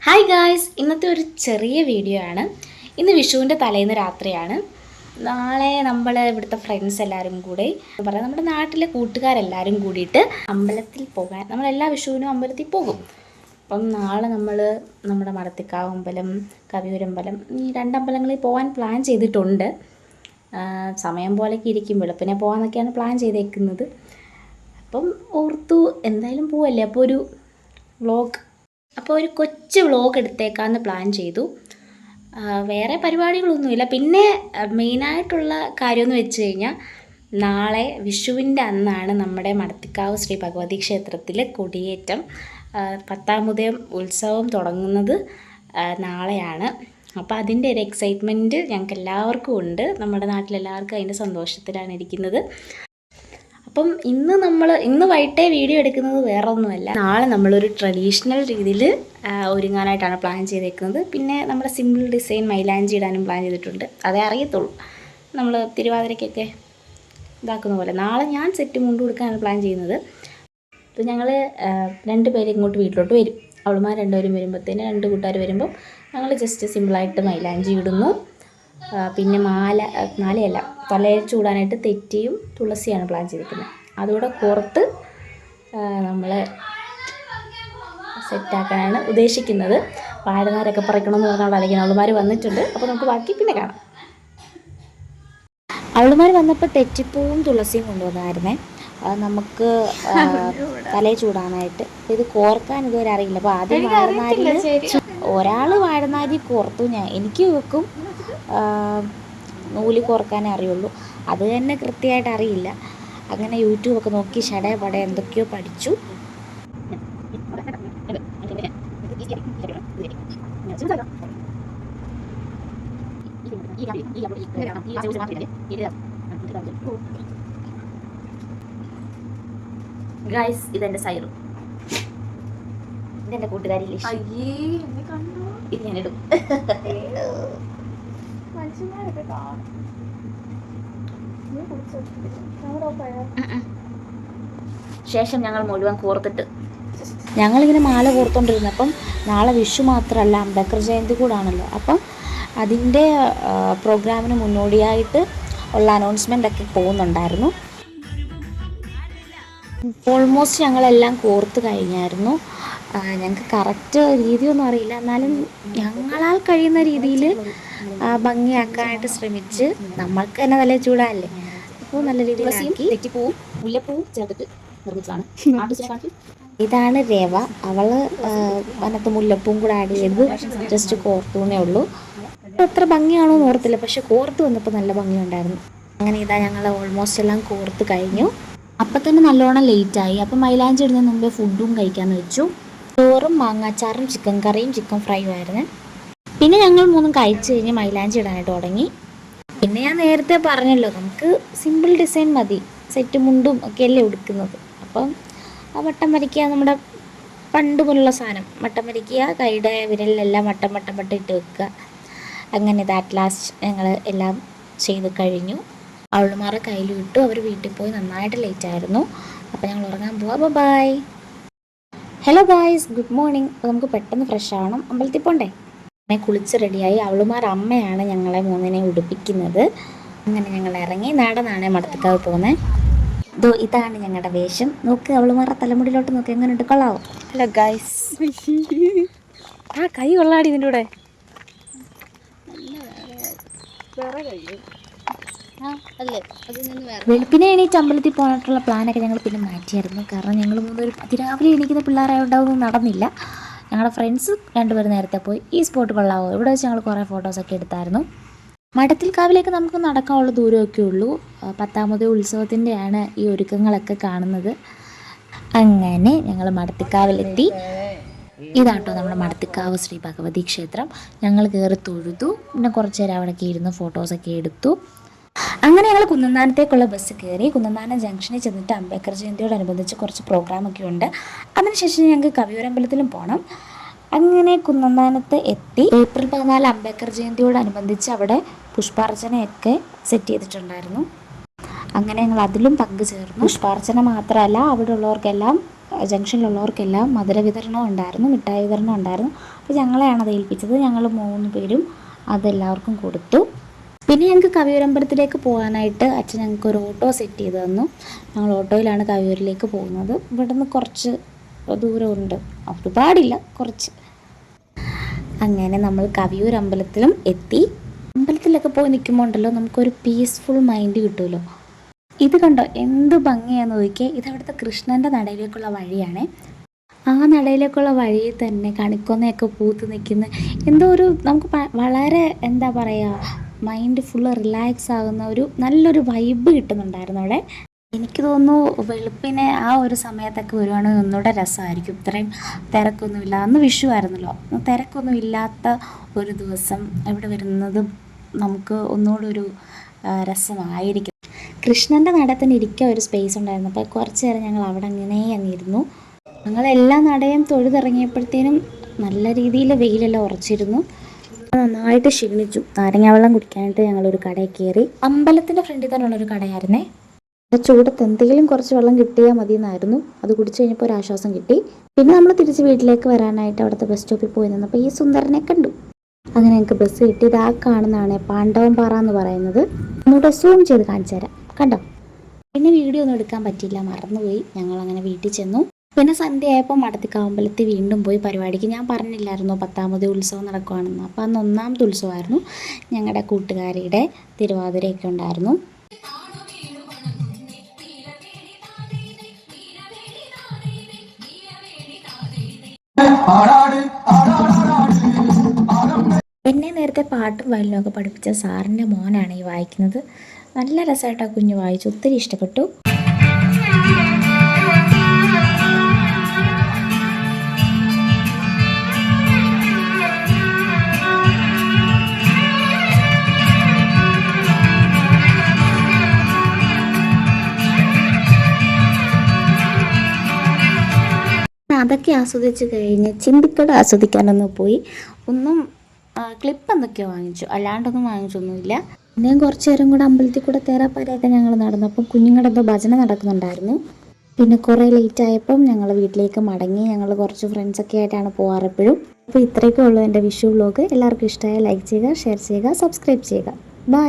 Hi guys, ഇന്നത്തെ ഒരു ചെറിയ വീഡിയോ ആണ്. ഇന്ന് വിഷുവിൻ്റെ തലേന്ന് രാത്രിയാണ്. നാളെ നമ്മൾ ഇവിടുത്തെ ഫ്രണ്ട്സ് എല്ലാവരും കൂടി പറയാം, നമ്മുടെ നാട്ടിലെ കൂട്ടുകാരെല്ലാവരും കൂടിയിട്ട് അമ്പലത്തിൽ പോകാൻ നമ്മളെല്ലാ വിഷുവിനും അമ്പലത്തിൽ പോകും. അപ്പം നാളെ നമ്മൾ നമ്മുടെ മടത്തിക്കാവ് അമ്പലം, കവിയൂരമ്പലം, ഈ രണ്ടമ്പലങ്ങളിൽ പോകാൻ പ്ലാൻ ചെയ്തിട്ടുണ്ട്. സമയം പോലെയൊക്കെ ഇരിക്കും, വെളുപ്പിനെ പോകാമെന്നൊക്കെയാണ് പ്ലാൻ ചെയ്തേക്കുന്നത്. അപ്പം ഓർത്തു എന്തായാലും പോവല്ലേ, അപ്പോൾ ഒരു കൊച്ചു വ്ളോഗ് എടുത്തേക്കാമെന്ന് പ്ലാൻ ചെയ്തു. വേറെ പരിപാടികളൊന്നുമില്ല. പിന്നെ മെയിനായിട്ടുള്ള കാര്യമെന്ന് വെച്ച് കഴിഞ്ഞാൽ നാളെ വിഷുവിൻ്റെ അന്നാണ് നമ്മുടെ മടത്തിക്കാവ് ശ്രീ ഭഗവതി ക്ഷേത്രത്തിൽ കൊടിയേറ്റം, 10ാം ഉത്സവം തുടങ്ങുന്നത് നാളെയാണ്. അപ്പോൾ അതിൻ്റെ ഒരു എക്സൈറ്റ്മെൻറ്റ് ഞങ്ങൾക്ക് എല്ലാവർക്കും ഉണ്ട്. നമ്മുടെ നാട്ടിലെല്ലാവർക്കും അതിൻ്റെ സന്തോഷത്തിലാണ് ഇരിക്കുന്നത്. അപ്പം ഇന്ന് വൈകിട്ടേ വീഡിയോ എടുക്കുന്നത് വേറെ ഒന്നുമല്ല, നാളെ നമ്മളൊരു ട്രഡീഷണൽ രീതിയിൽ ഒരുങ്ങാനായിട്ടാണ് പ്ലാൻ ചെയ്തേക്കുന്നത്. പിന്നെ നമ്മുടെ സിമ്പിൾ ഡിസൈൻ മൈലാഞ്ചി ഇടാനും പ്ലാൻ ചെയ്തിട്ടുണ്ട്. അതേ അറിയത്തുള്ളൂ, നമ്മൾ തിരുവാതിരയ്ക്കൊക്കെ ഇതാക്കുന്ന പോലെ. നാളെ ഞാൻ സെറ്റ് മുണ്ട് കൊടുക്കാനാണ് പ്ലാൻ ചെയ്യുന്നത്. അപ്പോൾ ഞങ്ങൾ 2 പേര് ഇങ്ങോട്ട് വീട്ടിലോട്ട് വരും. അവളുമാർ 2 പേരും വരുമ്പോഴത്തേന് 2 കൂട്ടുകാർ വരുമ്പം ഞങ്ങൾ ജസ്റ്റ് സിമ്പിളായിട്ട് മൈലാഞ്ചി ഇടുന്നു. പിന്നെ മാലയല്ല, തലയിൽ ചൂടാനായിട്ട് തെറ്റിയും തുളസിയാണ് പ്ലാൻ ചെയ്തിരിക്കുന്നത്. അതുകൂടെ കോർത്ത് നമ്മൾ സെറ്റാക്കാനാണ് ഉദ്ദേശിക്കുന്നത്. വാഴനാരൊക്കെ പറിക്കണമെന്ന് പറഞ്ഞാൽ അലയ്ക്കണം. അവളുമാർ വന്നിട്ടുണ്ട്. അപ്പോൾ നമുക്ക് ബാക്കി പിന്നെ കാണാം. അവളുമാർ വന്നപ്പോൾ തെറ്റിപ്പൂവും തുളസിയും കൊണ്ടുവന്നായിരുന്നേ. നമുക്ക് തലയിൽ ചൂടാനായിട്ട്. ഇത് കോർക്കാൻ ഇതുവരെ അറിയില്ല. അപ്പോൾ ആദ്യം ഒരാൾ വാഴനാരി കോർത്തു, എനിക്ക് വെക്കും നൂല് കോർക്കാനേ അറിയുള്ളൂ. അത് തന്നെ കൃത്യമായിട്ട് അറിയില്ല. അങ്ങനെ യൂട്യൂബൊക്കെ നോക്കി പട എന്തൊക്കെയോ പഠിച്ചു. ഗൈസ്, ഇതെൻ്റെ സൈറു, ഇതെൻ്റെ കൂട്ടുകാരി ലിഷി. ഇത് ഞാനിടും. ശേഷം ഞങ്ങൾ മുഴുവൻ കോർത്തിട്ട് ഞങ്ങളിങ്ങനെ മാല കോർത്തോണ്ടിരുന്നപ്പം നാളെ വിഷു മാത്രമല്ല, അംബേദ്കർ ജയന്തി കൂടാണല്ലോ. അപ്പം അതിൻ്റെ പ്രോഗ്രാമിന് മുന്നോടിയായിട്ട് ഉള്ള അനൗൺസ്മെൻ്റ് ഒക്കെ പോകുന്നുണ്ടായിരുന്നു. ഓൾമോസ്റ്റ് ഞങ്ങളെല്ലാം കോർത്ത് കഴിഞ്ഞായിരുന്നു. ഞങ്ങൾക്ക് കറക്റ്റ് രീതിയൊന്നും അറിയില്ല, എന്നാലും ഞങ്ങളാൽ കഴിയുന്ന രീതിയിൽ ഭംഗിയാക്കാനായിട്ട് ശ്രമിച്ച്. നമ്മൾക്ക് തന്നെ നല്ല ചൂടല്ലേ, അപ്പോൾ നല്ല രീതിയിലാക്കി. തെറ്റിപ്പൂവും മുല്ലപ്പൂവും ചേർത്തിട്ട് നിർമ്മിച്ചതാണ്. ഇതാണ് രവ. അവള് അതിനകത്ത് മുല്ലപ്പൂവും കൂടെ ആഡ് ചെയ്ത് ജസ്റ്റ് കോർത്തുന്നേ ഉള്ളൂ. അത്ര ഭംഗിയാണോ എന്ന് ഓർത്തില്ല, പക്ഷെ കോർത്ത് വന്നപ്പോൾ നല്ല ഭംഗിയുണ്ടായിരുന്നു. അങ്ങനെ ഇതാ ഞങ്ങൾ ഓൾമോസ്റ്റ് എല്ലാം കോർത്ത് കഴിഞ്ഞു. അപ്പം തന്നെ നല്ലോണം ലേറ്റായി. അപ്പം മൈലാഞ്ചി ഇടുന്നതിന് മുമ്പേ ഫുഡും കഴിക്കാമെന്ന് വെച്ചു. ചോറും മാങ്ങാച്ചാറും ചിക്കൻ കറിയും ചിക്കൻ ഫ്രൈയും ആയിരുന്നു. പിന്നെ ഞങ്ങൾ 3 കഴിച്ച് കഴിഞ്ഞ് മൈലാഞ്ചി ഇടാനായിട്ട് തുടങ്ങി. പിന്നെ ഞാൻ നേരത്തെ പറഞ്ഞല്ലോ, നമുക്ക് സിമ്പിൾ ഡിസൈൻ മതി, സെറ്റ് മുണ്ടും ഒക്കെയല്ലേ ഉടുക്കുന്നത്. അപ്പം ആ വട്ടം വരയ്ക്കുക, നമ്മുടെ പണ്ട് പോലുള്ള സാധനം വട്ടം വരയ്ക്കുക, കൈയുടെ വിരലിലെല്ലാം വട്ടം ഇട്ട് വെക്കുക. അങ്ങനെ ഇത് അറ്റ് ലാസ്റ്റ് ഞങ്ങൾ എല്ലാം ചെയ്ത് കഴിഞ്ഞു. അവളുമാരെ കയ്യിൽ വിട്ടു. അവർ വീട്ടിൽ പോയി. നന്നായിട്ട് ലേറ്റ് ആയിരുന്നു. അപ്പോൾ ഞങ്ങൾ ഉറങ്ങാൻ പോവാം. Bye. Hello guys, good morning. അപ്പോൾ നമുക്ക് പെട്ടെന്ന് ഫ്രഷ് ആവണം, അമ്പലത്തിൽ പോണ്ടേ. അങ്ങനെ കുളിച്ച് റെഡിയായി. അവളുമാർ അമ്മയാണ് ഞങ്ങളെ 3 ഉടുപ്പിക്കുന്നത്. അങ്ങനെ ഞങ്ങൾ ഇറങ്ങി. നാടനാണ് മടത്തിക്കാവ് പോകുന്നത്. ഇതാണ് ഞങ്ങളുടെ വേഷം. നോക്ക്, അവളുമാരുടെ തലമുടിയിലോട്ട് നോക്ക്, എങ്ങനെയുണ്ട്, കൊള്ളാവോ? Hello guys. കൈ കൊള്ളാടി ഇതിൻ്റെ കൂടെ. വെളുപ്പിനെ എണീറ്റ് അമ്പലത്തിൽ പോകാനായിട്ടുള്ള പ്ലാനൊക്കെ ഞങ്ങൾ പിന്നെ മാറ്റിയായിരുന്നു. കാരണം ഞങ്ങൾ 3 പേരും അതിരാവിലെ എണീക്കുന്ന പിള്ളേരായോണ്ടാവും നടന്നില്ല. ഞങ്ങളുടെ ഫ്രണ്ട്സ് 2 പേര് നേരത്തെ പോയി. ഈ സ്പോട്ട് കൊള്ളാവോ, ഇവിടെ വെച്ച് ഞങ്ങൾ കുറേ ഫോട്ടോസൊക്കെ എടുത്തായിരുന്നു. മടത്തിൽക്കാവിലേക്ക് നമുക്ക് നടക്കാനുള്ള ദൂരമൊക്കെ ഉള്ളൂ. 10ാം ഉത്സവത്തിൻ്റെയാണ് ഈ ഒരുക്കങ്ങളൊക്കെ കാണുന്നത്. അങ്ങനെ ഞങ്ങൾ മടത്തിക്കാവിലെത്തി. ഇതാട്ടോ നമ്മുടെ മടത്തിക്കാവ് ശ്രീ ഭഗവതി ക്ഷേത്രം. ഞങ്ങൾ കയറി തൊഴുതു. പിന്നെ കുറച്ച് നേരം അവിടേക്ക് ഇരുന്ന് ഫോട്ടോസൊക്കെ എടുത്തു. അങ്ങനെ ഞങ്ങൾ കുന്നന്താനത്തേക്കുള്ള ബസ് കയറി. കുന്നന്താനം ജംഗ്ഷനിൽ ചെന്നിട്ട് അംബേദ്കർ ജയന്തിയോടനുബന്ധിച്ച് കുറച്ച് പ്രോഗ്രാമൊക്കെ ഉണ്ട്. അതിനുശേഷം ഞങ്ങൾക്ക് കവിയൂരമ്പലത്തിലും പോകണം. അങ്ങനെ കുന്നന്താനത്ത് എത്തി. ഏപ്രിൽ 14 അംബേദ്കർ ജയന്തിയോടനുബന്ധിച്ച് അവിടെ പുഷ്പാർച്ചനയൊക്കെ സെറ്റ് ചെയ്തിട്ടുണ്ടായിരുന്നു. അങ്ങനെ ഞങ്ങൾ അതിലും പങ്കുചേർന്നു. പുഷ്പാർച്ചന മാത്രമല്ല, അവിടെ ഉള്ളവർക്കെല്ലാം ജംഗ്ഷനിലുള്ളവർക്കെല്ലാം മധുര വിതരണം ഉണ്ടായിരുന്നു, മിഠായി വിതരണം ഉണ്ടായിരുന്നു. അപ്പോൾ ഞങ്ങളെയാണ് അത് ഏൽപ്പിച്ചത്. ഞങ്ങൾ 3 പേരും അതെല്ലാവർക്കും കൊടുത്തു. പിന്നെ ഞങ്ങൾക്ക് കവിയൂരമ്പലത്തിലേക്ക് പോകാനായിട്ട് അച്ഛൻ ഞങ്ങൾക്കൊരു ഓട്ടോ സെറ്റ് ചെയ്ത് തന്നു. ഞങ്ങൾ ഓട്ടോയിലാണ് കവിയൂരിലേക്ക് പോകുന്നത്. ഇവിടുന്ന് കുറച്ച് ദൂരമുണ്ട്, ഒരുപാടില്ല, കുറച്ച്. അങ്ങനെ നമ്മൾ കവിയൂർ അമ്പലത്തിലും എത്തി. അമ്പലത്തിലൊക്കെ പോയി നിൽക്കുമ്പോൾ ഉണ്ടല്ലോ നമുക്കൊരു പീസ്ഫുൾ മൈൻഡ് കിട്ടുമല്ലോ. ഇത് കണ്ടോ എന്ത് ഭംഗിയാന്ന് നോക്കിയേ. ഇതവിടുത്തെ കൃഷ്ണൻ്റെ നടയിലേക്കുള്ള വഴിയാണ്. ആ നടയിലേക്കുള്ള വഴിയിൽ തന്നെ കണിക്കൊന്നയൊക്കെ പൂത്ത് നിൽക്കുന്ന എന്തോ ഒരു നമുക്ക് വളരെ എന്താ പറയുക, മൈൻഡ് ഫുള്ള് റിലാക്സ് ആകുന്ന ഒരു നല്ലൊരു വൈബ് കിട്ടുന്നുണ്ടായിരുന്നു അവിടെ. എനിക്ക് തോന്നുന്നു വെളുപ്പിനെ ആ ഒരു സമയത്തൊക്കെ വരുവാണെങ്കിൽ ഒന്നുകൂടെ രസമായിരിക്കും. ഇത്രയും തിരക്കൊന്നുമില്ല. അന്ന് വിഷു ആയിരുന്നല്ലോ, തിരക്കൊന്നും ഇല്ലാത്ത ഒരു ദിവസം ഇവിടെ വരുന്നത് നമുക്ക് ഒന്നുകൂടെ ഒരു രസമായിരിക്കും. കൃഷ്ണൻ്റെ നടത്തിന് ഇരിക്കാൻ ഒരു സ്പേസ് ഉണ്ടായിരുന്നു. അപ്പോൾ കുറച്ച് നേരം ഞങ്ങൾ അവിടെ അങ്ങനെ അങ്ങിരുന്നു. ഞങ്ങളെല്ലാ നടയും തൊഴുതിറങ്ങിയപ്പോഴത്തേനും നല്ല രീതിയിൽ വെയിലെല്ലാം ഉറച്ചിരുന്നു. നന്നായിട്ട് ക്ഷീണിച്ചു. നാരങ്ങ വെള്ളം കുടിക്കാനായിട്ട് ഞങ്ങളൊരു കടയിൽ കയറി. അമ്പലത്തിൻ്റെ ഫ്രണ്ടിൽ തന്നെയുള്ളൊരു കടയായിരുന്നേ. ചൂടത്ത് എന്തെങ്കിലും കുറച്ച് വെള്ളം കിട്ടിയാൽ മതി എന്നായിരുന്നു. അത് കുടിച്ചു കഴിഞ്ഞപ്പോൾ ഒരു ആശ്വാസം കിട്ടി. പിന്നെ നമ്മൾ തിരിച്ച് വീട്ടിലേക്ക് വരാനായിട്ട് അവിടുത്തെ ബസ് സ്റ്റോപ്പിൽ പോയി നിന്നപ്പോൾ ഈ സുന്ദരനെ കണ്ടു. അങ്ങനെ ഞങ്ങൾക്ക് ബസ് കിട്ടി. ഇത് ആ കാണുന്നതാണ് പാണ്ഡവം പാറ എന്ന് പറയുന്നത്. ഒന്നുകൂടെ സൂം ചെയ്ത് കാണിച്ചു തരാം, കണ്ടോ. പിന്നെ വീഡിയോ ഒന്നും എടുക്കാൻ പറ്റിയില്ല, മറന്നുപോയി. ഞങ്ങളങ്ങനെ വീട്ടിൽ ചെന്നു. പിന്നെ സന്ധ്യയായപ്പോൾ മടത്തിക്കാവ് വീണ്ടും പോയി പരിപാടിക്ക്. ഞാൻ പറഞ്ഞില്ലായിരുന്നു 10ാമത് ഉത്സവം നടക്കുവാണെന്ന്. അപ്പോൾ അന്ന് 1ാമത്തെ ഉത്സവമായിരുന്നു. ഞങ്ങളുടെ കൂട്ടുകാരിയുടെ തിരുവാതിരയൊക്കെ ഉണ്ടായിരുന്നു. എന്നെ നേരത്തെ പാട്ടും വയലിനൊക്കെ പഠിപ്പിച്ച സാറിൻ്റെ മോനാണ് ഈ വായിക്കുന്നത്. നല്ല രസമായിട്ടാണ് കുഞ്ഞ് വായിച്ചു, ഒത്തിരി ഇഷ്ടപ്പെട്ടു. അതൊക്കെ ആസ്വദിച്ച് കഴിഞ്ഞ് ചിന്തിക്കട ആസ്വദിക്കാനൊന്ന് പോയി. ക്ലിപ്പ് എന്തൊക്കെയോ വാങ്ങിച്ചു, അല്ലാണ്ടൊന്നും വാങ്ങിച്ചൊന്നുമില്ല. പിന്നെയും കുറച്ച് നേരം കൂടെ അമ്പലത്തിൽ കൂടെ തേരാപ്പാരയൊക്കെ ഞങ്ങൾ നടന്നപ്പം കുഞ്ഞുങ്ങളുടെ എന്തോ ഭജന നടക്കുന്നുണ്ടായിരുന്നു. പിന്നെ കുറേ ലേറ്റ് ആയപ്പം ഞങ്ങൾ വീട്ടിലേക്ക് മടങ്ങി. ഞങ്ങൾ കുറച്ച് ഫ്രണ്ട്സൊക്കെ ആയിട്ടാണ് പോകാറ് എപ്പോഴും. അപ്പോൾ ഇത്രയൊക്കെ ഉള്ളൂ എൻ്റെ വിഷു വ്ലോഗ്. എല്ലാവർക്കും ഇഷ്ടമായ ലൈക്ക് ചെയ്യുക, ഷെയർ ചെയ്യുക, സബ്സ്ക്രൈബ് ചെയ്യുക. ബൈ.